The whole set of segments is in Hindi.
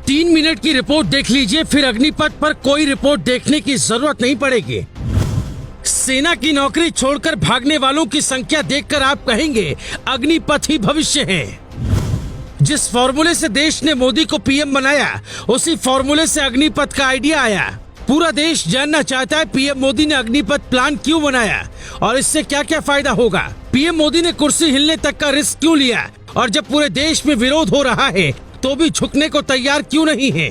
3 मिनट की रिपोर्ट देख लीजिए, फिर अग्निपथ पर कोई रिपोर्ट देखने की जरूरत नहीं पड़ेगी। सेना की नौकरी छोड़कर भागने वालों की संख्या देखकर आप कहेंगे अग्निपथ ही भविष्य है। जिस फॉर्मूले से देश ने मोदी को पीएम बनाया, उसी फॉर्मूले से अग्निपथ का आइडिया आया। पूरा देश जानना चाहता है पीएम मोदी ने अग्निपथ प्लान क्यों बनाया और इससे क्या क्या फायदा होगा। पीएम मोदी ने कुर्सी हिलने तक का रिस्क क्यों लिया और जब पूरे देश में विरोध हो रहा है तो भी झुकने को तैयार क्यों नहीं है।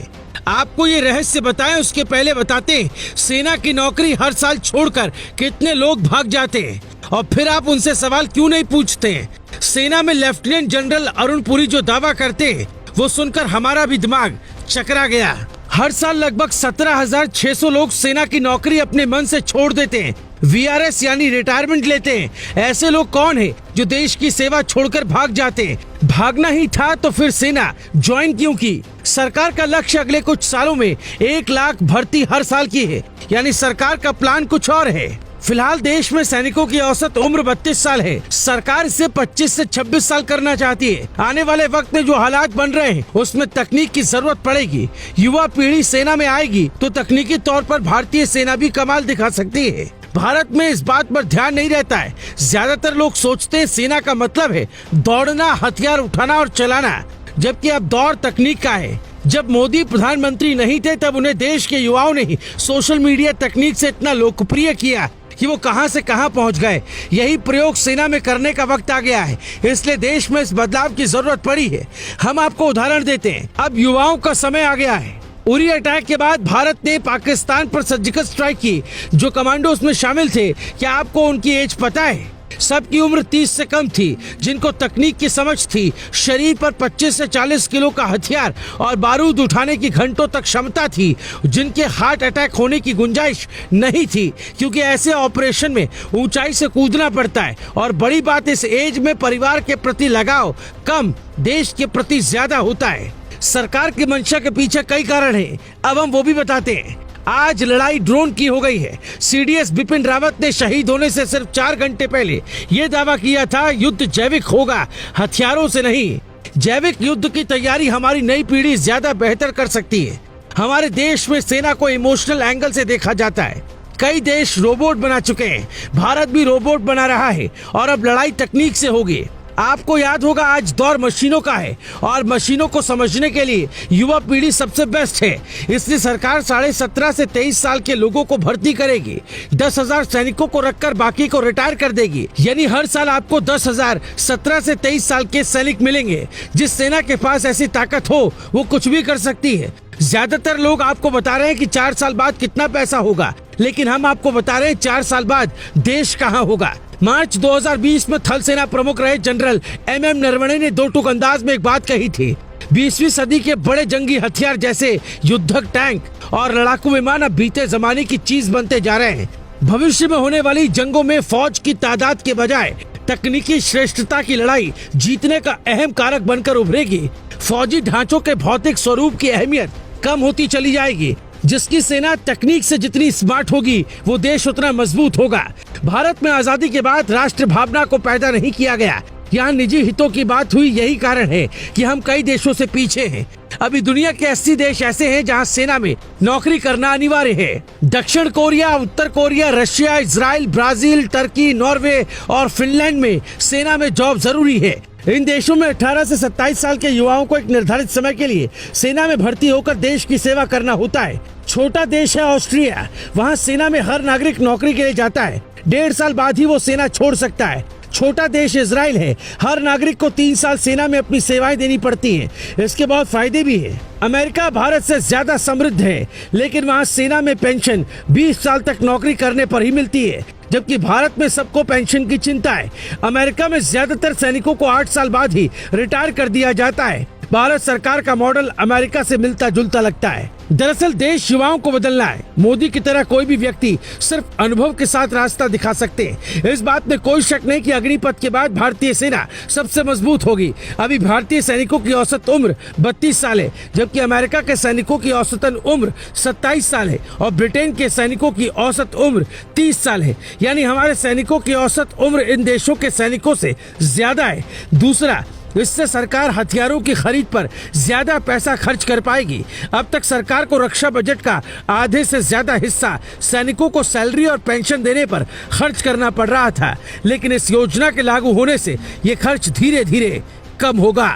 आपको ये रहस्य बताएं उसके पहले बताते हैं सेना की नौकरी हर साल छोड़कर कितने लोग भाग जाते हैं और फिर आप उनसे सवाल क्यों नहीं पूछते हैं। सेना में लेफ्टिनेंट जनरल अरुण पुरी जो दावा करते हैं वो सुनकर हमारा भी दिमाग चकरा गया। हर साल लगभग 17,600 लोग सेना की नौकरी अपने मन से छोड़ देते हैं, वीआरएस यानी रिटायरमेंट लेते हैं। ऐसे लोग कौन हैं जो देश की सेवा छोड़कर भाग जाते हैं? भागना ही था तो फिर सेना ज्वाइन क्यों की? सरकार का लक्ष्य अगले कुछ सालों में 1 लाख भर्ती हर साल की है, यानी सरकार का प्लान कुछ और है। फिलहाल देश में सैनिकों की औसत उम्र 32 साल है। सरकार इसे 25 से 26 साल करना चाहती है। आने वाले वक्त में जो हालात बन रहे हैं उसमें तकनीक की जरूरत पड़ेगी। युवा पीढ़ी सेना में आएगी तो तकनीकी तौर पर भारतीय सेना भी कमाल दिखा सकती है। भारत में इस बात पर ध्यान नहीं रहता है। ज्यादातर लोग सोचते हैं सेना का मतलब है दौड़ना, हथियार उठाना और चलाना, जबकि अब दौर तकनीक का है। जब मोदी प्रधानमंत्री नहीं थे तब उन्हें देश के युवाओं ने ही सोशल मीडिया तकनीक से इतना लोकप्रिय किया कि वो कहां से कहां पहुंच गए। यही प्रयोग सेना में करने का वक्त आ गया है, इसलिए देश में इस बदलाव की जरूरत पड़ी है। हम आपको उदाहरण देते हैं। अब युवाओं का समय आ गया है। उरी अटैक के बाद भारत ने पाकिस्तान पर सर्जिकल स्ट्राइक की। जो कमांडो उसमें शामिल थे, क्या आपको उनकी एज पता है? सबकी उम्र 30 से कम थी। जिनको तकनीक की समझ थी, शरीर पर 25 से 40 किलो का हथियार और बारूद उठाने की घंटों तक क्षमता थी, जिनके हार्ट अटैक होने की गुंजाइश नहीं थी, क्योंकि ऐसे ऑपरेशन में ऊंचाई से कूदना पड़ता है। और बड़ी बात, इस एज में परिवार के प्रति लगाव कम, देश के प्रति ज्यादा होता है। सरकार की मंशा के पीछे कई कारण हैं, अब हम वो भी बताते हैं। आज लड़ाई ड्रोन की हो गई है। सीडीएस बिपिन रावत ने शहीद होने से सिर्फ 4 घंटे पहले ये दावा किया था, युद्ध जैविक होगा, हथियारों से नहीं। जैविक युद्ध की तैयारी हमारी नई पीढ़ी ज्यादा बेहतर कर सकती है। हमारे देश में सेना को इमोशनल एंगल से देखा जाता है। कई देश रोबोट बना चुके हैं, भारत भी रोबोट बना रहा है और अब लड़ाई तकनीक से होगी। आपको याद होगा आज दौर मशीनों का है और मशीनों को समझने के लिए युवा पीढ़ी सबसे बेस्ट है। इसलिए सरकार 17.5 से 23 साल के लोगों को भर्ती करेगी। 10,000 सैनिकों को रखकर बाकी को रिटायर कर देगी, यानी हर साल आपको 10,000 17 से 23 साल के सैनिक मिलेंगे। जिस सेना के पास ऐसी ताकत हो वो कुछ भी कर सकती है। ज्यादातर लोग आपको बता रहे हैं कि 4 साल बाद कितना पैसा होगा, लेकिन हम आपको बता रहे हैं 4 साल बाद देश कहाँ होगा। मार्च 2020 में थल सेना प्रमुख रहे जनरल MM नरवणे ने 2 टूक अंदाज में एक बात कही थी। 20वीं सदी के बड़े जंगी हथियार जैसे युद्धक टैंक और लड़ाकू विमान अब बीते जमाने की चीज बनते जा रहे हैं। भविष्य में होने वाली जंगों में फौज की तादाद के बजाय तकनीकी श्रेष्ठता की लड़ाई जीतने का अहम कारक बनकर उभरेगी। फौजी ढांचों के भौतिक स्वरूप की अहमियत कम होती चली जाएगी। जिसकी सेना तकनीक से जितनी स्मार्ट होगी वो देश उतना मजबूत होगा। भारत में आजादी के बाद राष्ट्र भावना को पैदा नहीं किया गया, यहाँ निजी हितों की बात हुई। यही कारण है कि हम कई देशों से पीछे हैं। अभी दुनिया के 80 देश ऐसे हैं जहाँ सेना में नौकरी करना अनिवार्य है। दक्षिण कोरिया, उत्तर Korea, Russia, Israel, Brazil, Turkey, Norway और फिनलैंड में सेना में जॉब जरूरी है। इन देशों में 18 से 27 साल के युवाओं को एक निर्धारित समय के लिए सेना में भर्ती होकर देश की सेवा करना होता है। छोटा देश है ऑस्ट्रिया, वहाँ सेना में हर नागरिक नौकरी के लिए जाता है। 1.5 साल बाद ही वो सेना छोड़ सकता है। छोटा देश इजराइल है, हर नागरिक को 3 साल सेना में अपनी सेवाएं देनी पड़ती हैं। इसके बहुत फायदे भी है। अमेरिका भारत से ज्यादा समृद्ध है, लेकिन वहाँ सेना में पेंशन 20 साल तक नौकरी करने पर ही मिलती है, जबकि भारत में सबको पेंशन की चिंता है। अमेरिका में ज्यादातर सैनिकों को 8 साल बाद ही रिटायर कर दिया जाता है। भारत सरकार का मॉडल अमेरिका से मिलता जुलता लगता है। दरअसल देश युवाओं को बदलना है। मोदी की तरह कोई भी व्यक्ति सिर्फ अनुभव के साथ रास्ता दिखा सकते हैं। इस बात में कोई शक नहीं कि अग्निपथ के बाद भारतीय सेना सबसे मजबूत होगी। अभी भारतीय सैनिकों की औसत उम्र 32 साल है, जबकि अमेरिका के सैनिकों की औसतन उम्र 27 साल है और ब्रिटेन के सैनिकों की औसत उम्र 30 साल है। यानी हमारे सैनिकों की औसत उम्र इन देशों के सैनिकों से ज्यादा है। दूसरा, इससे सरकार हथियारों की खरीद पर ज्यादा पैसा खर्च कर पाएगी। अब तक सरकार को रक्षा बजट का आधे से ज्यादा हिस्सा सैनिकों को सैलरी और पेंशन देने पर खर्च करना पड़ रहा था, लेकिन इस योजना के लागू होने से ये खर्च धीरे धीरे कम होगा।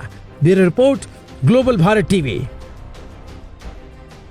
Bureau report, global Bharat TV.